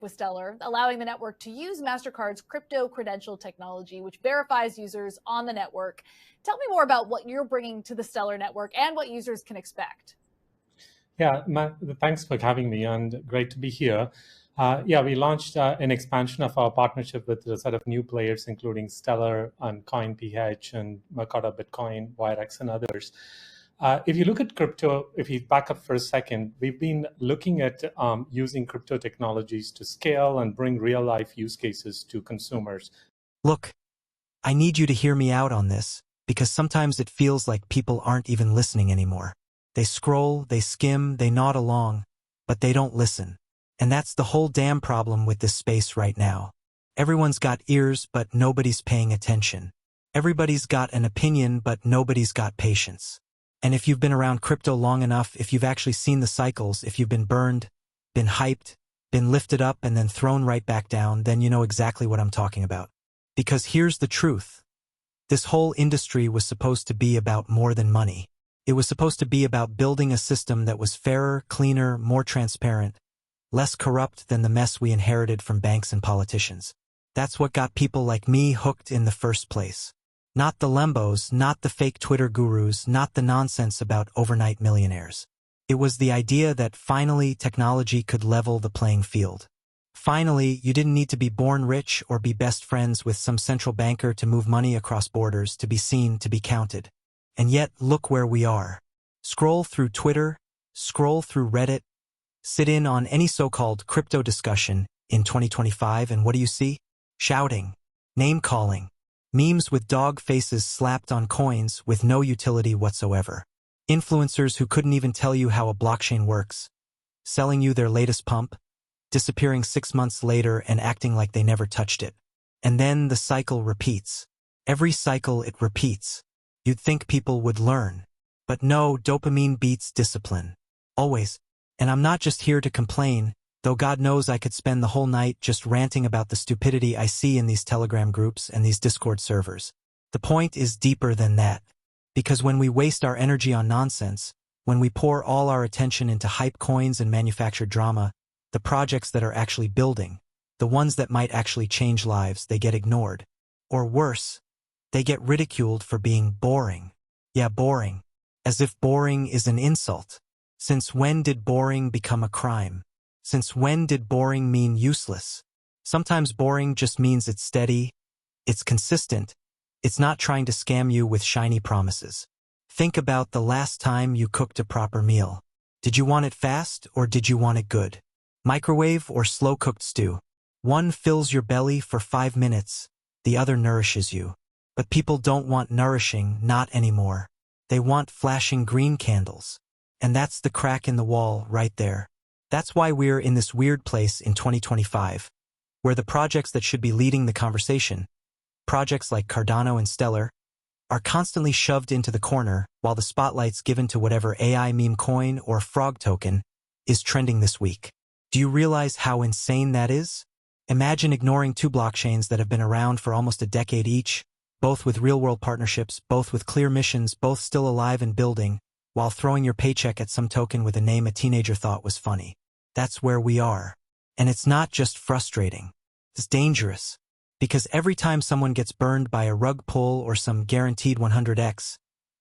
with Stellar, allowing the network to use Mastercard's crypto credential technology, which verifies users on the network. Tell me more about what you're bringing to the Stellar network and what users can expect. Yeah, thanks for having me, and great to be here. We launched an expansion of our partnership with a set of new players, including Stellar and CoinPH and Mercado Bitcoin, Wirex, and others. If you look at crypto, if you back up for a second, we've been looking at using crypto technologies to scale and bring real-life use cases to consumers. Look, I need you to hear me out on this, because sometimes it feels like people aren't even listening anymore. They scroll, they skim, they nod along, but they don't listen. And that's the whole damn problem with this space right now. Everyone's got ears, but nobody's paying attention. Everybody's got an opinion, but nobody's got patience. And if you've been around crypto long enough, if you've actually seen the cycles, if you've been burned, been hyped, been lifted up and then thrown right back down, then you know exactly what I'm talking about. Because here's the truth. This whole industry was supposed to be about more than money. It was supposed to be about building a system that was fairer, cleaner, more transparent, less corrupt than the mess we inherited from banks and politicians. That's what got people like me hooked in the first place. Not the lembos, not the fake Twitter gurus, not the nonsense about overnight millionaires. It was the idea that finally technology could level the playing field. Finally, you didn't need to be born rich or be best friends with some central banker to move money across borders, to be seen, to be counted. And yet, look where we are. Scroll through Twitter, scroll through Reddit, sit in on any so-called crypto discussion in 2025, and what do you see? Shouting, name-calling, memes with dog faces slapped on coins with no utility whatsoever. Influencers who couldn't even tell you how a blockchain works, selling you their latest pump, disappearing 6 months later and acting like they never touched it. And then the cycle repeats. Every cycle it repeats. You'd think people would learn. But no, dopamine beats discipline. Always. And I'm not just here to complain, though God knows I could spend the whole night just ranting about the stupidity I see in these Telegram groups and these Discord servers. The point is deeper than that. Because when we waste our energy on nonsense, when we pour all our attention into hype coins and manufactured drama, the projects that are actually building, the ones that might actually change lives, they get ignored. Or worse, they get ridiculed for being boring. Yeah, boring. As if boring is an insult. Since when did boring become a crime? Since when did boring mean useless? Sometimes boring just means it's steady, it's consistent, it's not trying to scam you with shiny promises. Think about the last time you cooked a proper meal. Did you want it fast or did you want it good? Microwave or slow-cooked stew? One fills your belly for 5 minutes, the other nourishes you. But people don't want nourishing, not anymore. They want flashing green candles. And that's the crack in the wall right there. That's why we're in this weird place in 2025, where the projects that should be leading the conversation, projects like Cardano and Stellar, are constantly shoved into the corner while the spotlight's given to whatever AI meme coin or frog token is trending this week. Do you realize how insane that is? Imagine ignoring 2 blockchains that have been around for almost a decade each, both with real-world partnerships, both with clear missions, both still alive and building, while throwing your paycheck at some token with a name a teenager thought was funny. That's where we are. And it's not just frustrating. It's dangerous. Because every time someone gets burned by a rug pull or some guaranteed 100x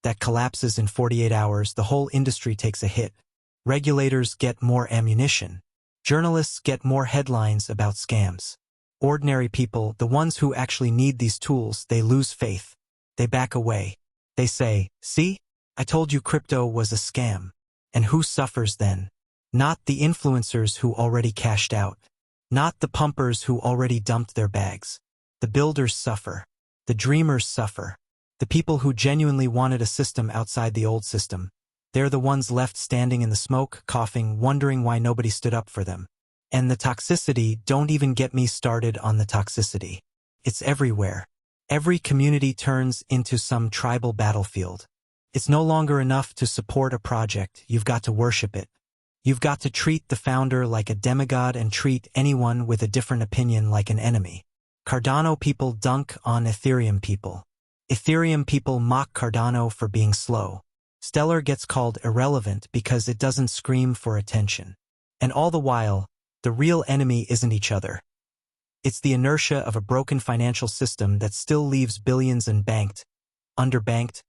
that collapses in 48 hours, the whole industry takes a hit. Regulators get more ammunition. Journalists get more headlines about scams. Ordinary people, the ones who actually need these tools, they lose faith. They back away. They say, see? I told you crypto was a scam. And who suffers then? Not the influencers who already cashed out. Not the pumpers who already dumped their bags. The builders suffer. The dreamers suffer. The people who genuinely wanted a system outside the old system. They're the ones left standing in the smoke, coughing, wondering why nobody stood up for them. And the toxicity, don't even get me started on the toxicity. It's everywhere. Every community turns into some tribal battlefield. It's no longer enough to support a project, you've got to worship it. You've got to treat the founder like a demigod and treat anyone with a different opinion like an enemy. Cardano people dunk on Ethereum people. Ethereum people mock Cardano for being slow. Stellar gets called irrelevant because it doesn't scream for attention. And all the while, The real enemy isn't each other. It's the inertia of a broken financial system that still leaves billions unbanked, underbanked,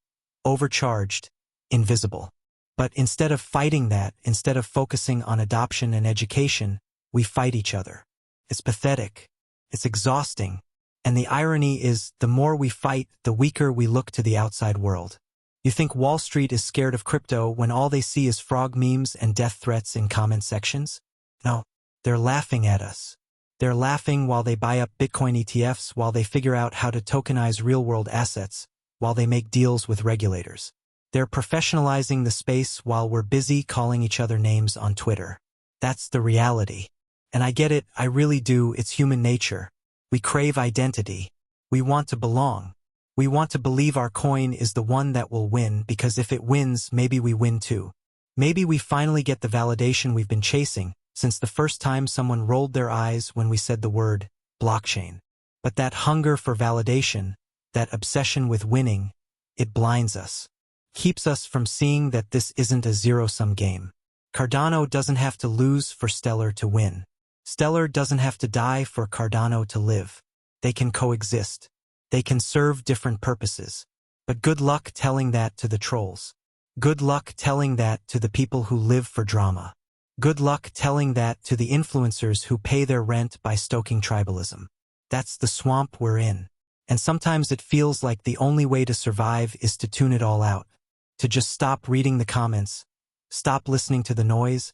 overcharged, invisible. But instead of fighting that, instead of focusing on adoption and education, we fight each other. It's pathetic. It's exhausting. And the irony is, the more we fight, the weaker we look to the outside world. You think Wall Street is scared of crypto when all they see is frog memes and death threats in comment sections? No, they're laughing at us. They're laughing while they buy up Bitcoin ETFs, while they figure out how to tokenize real-world assets, while they make deals with regulators. They're professionalizing the space while we're busy calling each other names on Twitter. That's the reality. And I get it, I really do, it's human nature. We crave identity. We want to belong. We want to believe our coin is the one that will win, because if it wins, maybe we win too. Maybe we finally get the validation we've been chasing since the first time someone rolled their eyes when we said the word blockchain. But that hunger for validation, that obsession with winning, it blinds us. Keeps us from seeing that this isn't a zero-sum game. Cardano doesn't have to lose for Stellar to win. Stellar doesn't have to die for Cardano to live. They can coexist. They can serve different purposes. But good luck telling that to the trolls. Good luck telling that to the people who live for drama. Good luck telling that to the influencers who pay their rent by stoking tribalism. That's the swamp we're in. And sometimes it feels like the only way to survive is to tune it all out. To just stop reading the comments, stop listening to the noise,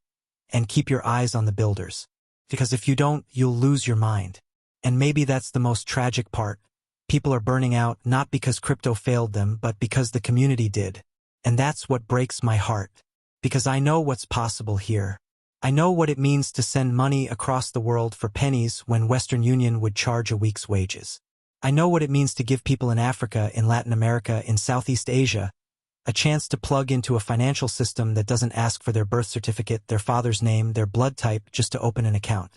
and keep your eyes on the builders. Because if you don't, you'll lose your mind. And maybe that's the most tragic part. People are burning out not because crypto failed them, but because the community did. And that's what breaks my heart. Because I know what's possible here. I know what it means to send money across the world for pennies when Western Union would charge a week's wages. I know what it means to give people in Africa, in Latin America, in Southeast Asia, a chance to plug into a financial system that doesn't ask for their birth certificate, their father's name, their blood type, just to open an account.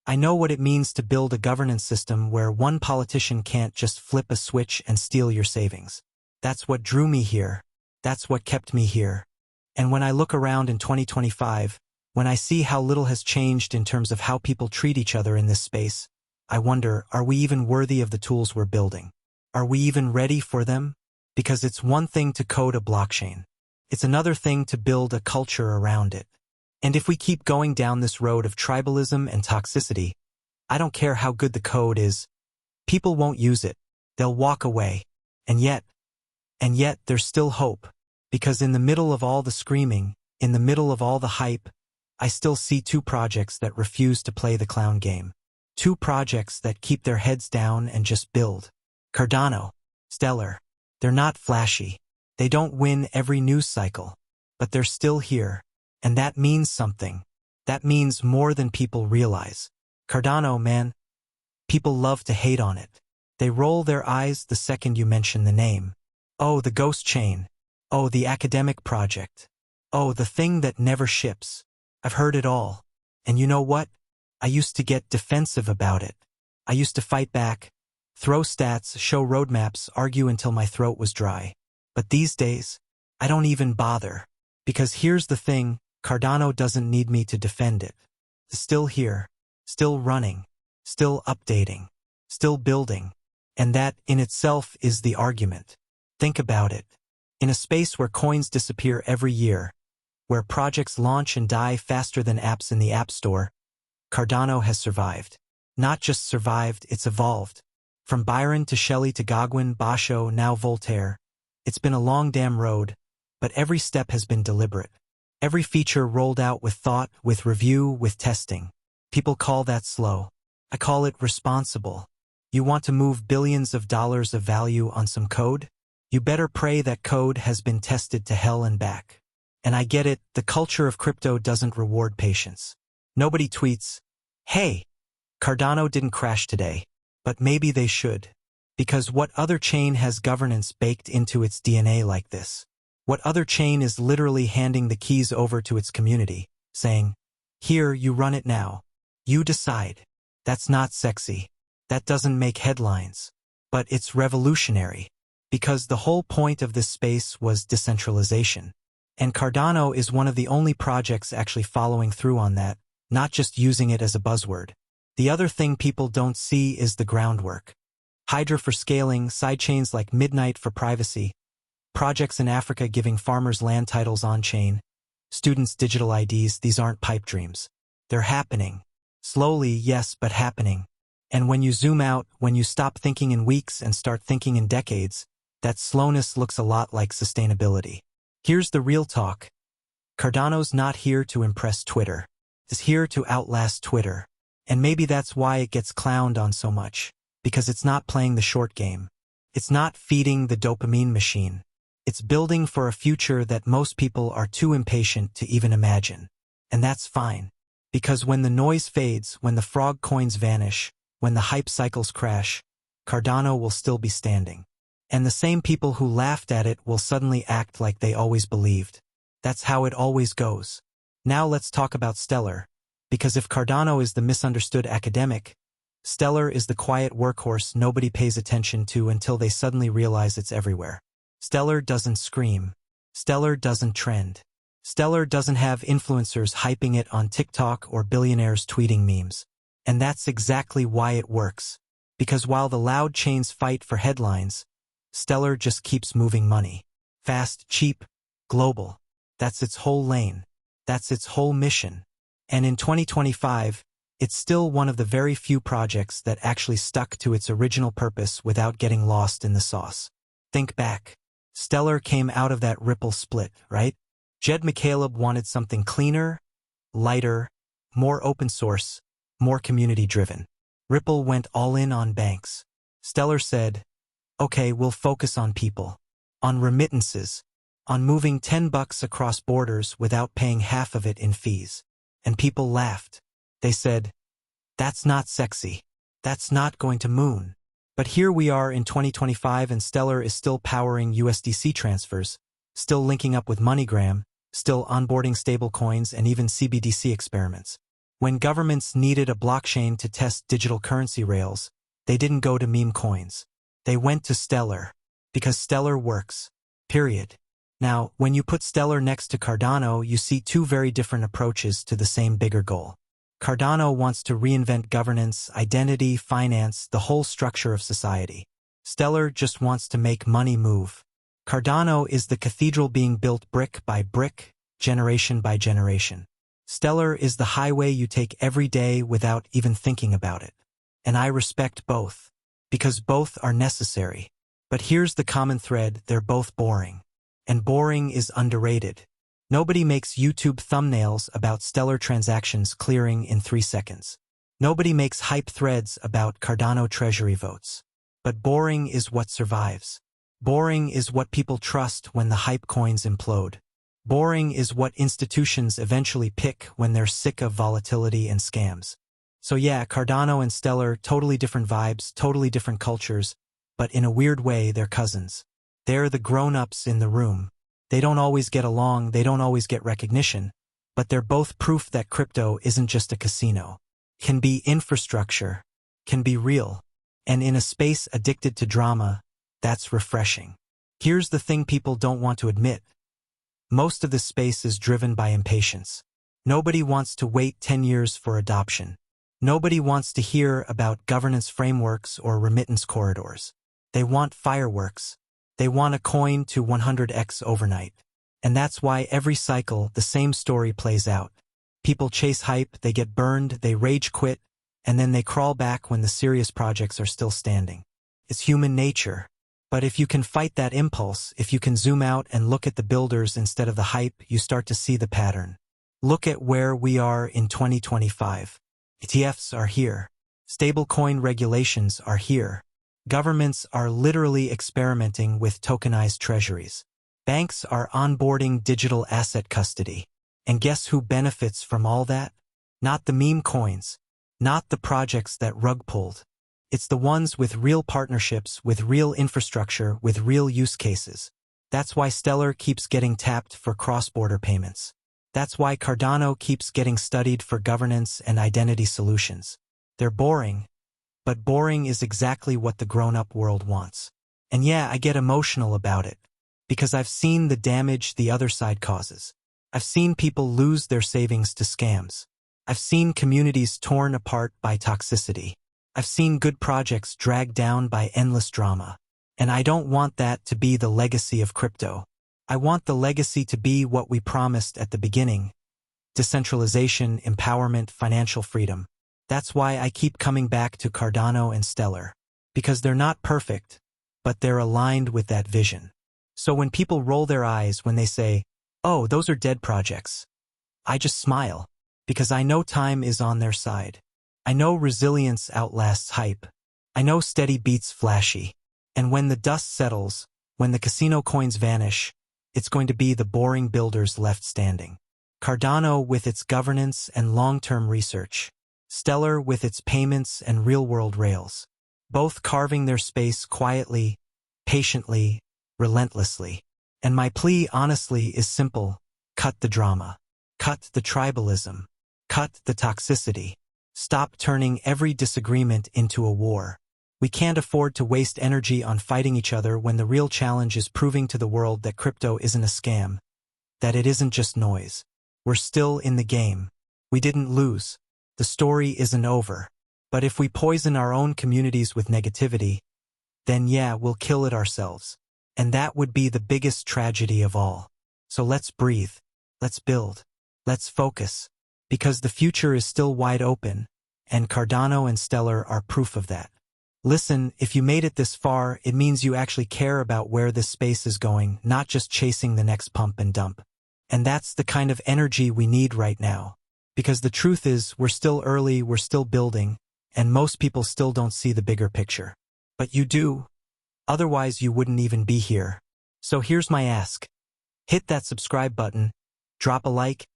I know what it means to build a governance system where one politician can't just flip a switch and steal your savings. That's what drew me here. That's what kept me here. And when I look around in 2025, when I see how little has changed in terms of how people treat each other in this space, I wonder, are we even worthy of the tools we're building? Are we even ready for them? Because it's one thing to code a blockchain. It's another thing to build a culture around it. And if we keep going down this road of tribalism and toxicity, I don't care how good the code is, people won't use it. They'll walk away. And yet there's still hope. Because in the middle of all the screaming, in the middle of all the hype, I still see two projects that refuse to play the clown game. Two projects that keep their heads down and just build. Cardano, Stellar. They're not flashy. They don't win every news cycle. But they're still here. And that means something. That means more than people realize. Cardano, man, people love to hate on it. They roll their eyes the second you mention the name. Oh, the ghost chain. Oh, the academic project. Oh, the thing that never ships. I've heard it all. And you know what? I used to get defensive about it. I used to fight back, throw stats, show roadmaps, argue until my throat was dry. But these days, I don't even bother. Because here's the thing, Cardano doesn't need me to defend it. It's still here, still running, still updating, still building. And that, in itself, is the argument. Think about it. In a space where coins disappear every year, where projects launch and die faster than apps in the App Store, Cardano has survived. Not just survived, it's evolved. From Byron to Shelley to Godwin, Basho, now Voltaire. It's been a long damn road, but every step has been deliberate. Every feature rolled out with thought, with review, with testing. People call that slow. I call it responsible. You want to move billions of dollars of value on some code? You better pray that code has been tested to hell and back. And I get it, the culture of crypto doesn't reward patience. Nobody tweets, "Hey, Cardano didn't crash today." But maybe they should. Because what other chain has governance baked into its DNA like this? What other chain is literally handing the keys over to its community, saying, "Here, you run it now. You decide." That's not sexy. That doesn't make headlines. But it's revolutionary. Because the whole point of this space was decentralization. And Cardano is one of the only projects actually following through on that, not just using it as a buzzword. The other thing people don't see is the groundwork. Hydra for scaling, sidechains like Midnight for privacy, projects in Africa giving farmers land titles on-chain, students digital IDs. These aren't pipe dreams. They're happening. Slowly, yes, but happening. And when you zoom out, when you stop thinking in weeks and start thinking in decades, that slowness looks a lot like sustainability. Here's the real talk. Cardano's not here to impress Twitter. It's here to outlast Twitter. And maybe that's why it gets clowned on so much. Because it's not playing the short game. It's not feeding the dopamine machine. It's building for a future that most people are too impatient to even imagine. And that's fine. Because when the noise fades, when the frog coins vanish, when the hype cycles crash, Cardano will still be standing. And the same people who laughed at it will suddenly act like they always believed. That's how it always goes. Now let's talk about Stellar. Because if Cardano is the misunderstood academic, Stellar is the quiet workhorse nobody pays attention to until they suddenly realize it's everywhere. Stellar doesn't scream. Stellar doesn't trend. Stellar doesn't have influencers hyping it on TikTok or billionaires tweeting memes. And that's exactly why it works. Because while the loud chains fight for headlines, Stellar just keeps moving money. Fast, cheap, global. That's its whole lane. That's its whole mission. And in 2025, it's still one of the very few projects that actually stuck to its original purpose without getting lost in the sauce. Think back. Stellar came out of that Ripple split, right? Jed McCaleb wanted something cleaner, lighter, more open source, more community-driven. Ripple went all in on banks. Stellar said, okay, we'll focus on people, on remittances, on moving $10 across borders without paying half of it in fees. And people laughed. They said, that's not sexy. That's not going to moon. But here we are in 2025 and Stellar is still powering USDC transfers, still linking up with MoneyGram, still onboarding stablecoins and even CBDC experiments. When governments needed a blockchain to test digital currency rails, they didn't go to meme coins. They went to Stellar. Because Stellar works. Period. Now, when you put Stellar next to Cardano, you see two very different approaches to the same bigger goal. Cardano wants to reinvent governance, identity, finance, the whole structure of society. Stellar just wants to make money move. Cardano is the cathedral being built brick by brick, generation by generation. Stellar is the highway you take every day without even thinking about it. And I respect both. Because both are necessary. But here's the common thread, they're both boring. And boring is underrated. Nobody makes YouTube thumbnails about Stellar transactions clearing in 3 seconds. Nobody makes hype threads about Cardano treasury votes. But boring is what survives. Boring is what people trust when the hype coins implode. Boring is what institutions eventually pick when they're sick of volatility and scams. So yeah, Cardano and Stellar, totally different vibes, totally different cultures, but in a weird way, they're cousins. They're the grown-ups in the room. They don't always get along, they don't always get recognition, but they're both proof that crypto isn't just a casino. Can be infrastructure, can be real, and in a space addicted to drama, that's refreshing. Here's the thing people don't want to admit. Most of this space is driven by impatience. Nobody wants to wait 10 years for adoption. Nobody wants to hear about governance frameworks or remittance corridors. They want fireworks. They want a coin to 100x overnight. And that's why every cycle, the same story plays out. People chase hype, they get burned, they rage quit, and then they crawl back when the serious projects are still standing. It's human nature. But if you can fight that impulse, if you can zoom out and look at the builders instead of the hype, you start to see the pattern. Look at where we are in 2025. ETFs are here. Stablecoin regulations are here. Governments are literally experimenting with tokenized treasuries. Banks are onboarding digital asset custody. And guess who benefits from all that? Not the meme coins. Not the projects that rug pulled. It's the ones with real partnerships, with real infrastructure, with real use cases. That's why Stellar keeps getting tapped for cross-border payments. That's why Cardano keeps getting studied for governance and identity solutions. They're boring. But boring is exactly what the grown-up world wants. And yeah, I get emotional about it. Because I've seen the damage the other side causes. I've seen people lose their savings to scams. I've seen communities torn apart by toxicity. I've seen good projects dragged down by endless drama. And I don't want that to be the legacy of crypto. I want the legacy to be what we promised at the beginning: decentralization, empowerment, financial freedom. That's why I keep coming back to Cardano and Stellar. Because they're not perfect, but they're aligned with that vision. So when people roll their eyes when they say, "Oh, those are dead projects," I just smile, because I know time is on their side. I know resilience outlasts hype. I know steady beats flashy. And when the dust settles, when the casino coins vanish, it's going to be the boring builders left standing. Cardano with its governance and long-term research. Stellar with its payments and real-world rails. Both carving their space quietly, patiently, relentlessly. And my plea, honestly, is simple: cut the drama. Cut the tribalism. Cut the toxicity. Stop turning every disagreement into a war. We can't afford to waste energy on fighting each other when the real challenge is proving to the world that crypto isn't a scam, that it isn't just noise. We're still in the game. We didn't lose. The story isn't over. But if we poison our own communities with negativity, then yeah, we'll kill it ourselves. And that would be the biggest tragedy of all. So let's breathe. Let's build. Let's focus. Because the future is still wide open, and Cardano and Stellar are proof of that. Listen, if you made it this far, it means you actually care about where this space is going, not just chasing the next pump and dump. And that's the kind of energy we need right now. Because the truth is, we're still early, we're still building, and most people still don't see the bigger picture. But you do. Otherwise, you wouldn't even be here. So here's my ask. Hit that subscribe button, drop a like,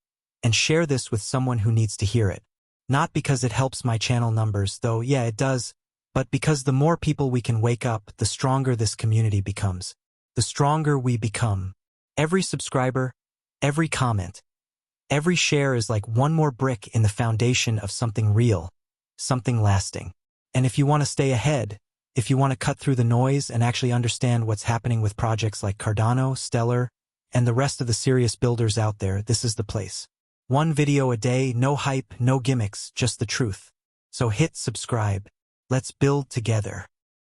and share this with someone who needs to hear it. Not because it helps my channel numbers, though yeah, it does, but because the more people we can wake up, the stronger this community becomes. The stronger we become. Every subscriber, every comment, every share is like one more brick in the foundation of something real, something lasting. And if you want to stay ahead, if you want to cut through the noise and actually understand what's happening with projects like Cardano, Stellar, and the rest of the serious builders out there, this is the place. One video a day, no hype, no gimmicks, just the truth. So hit subscribe. Let's build together.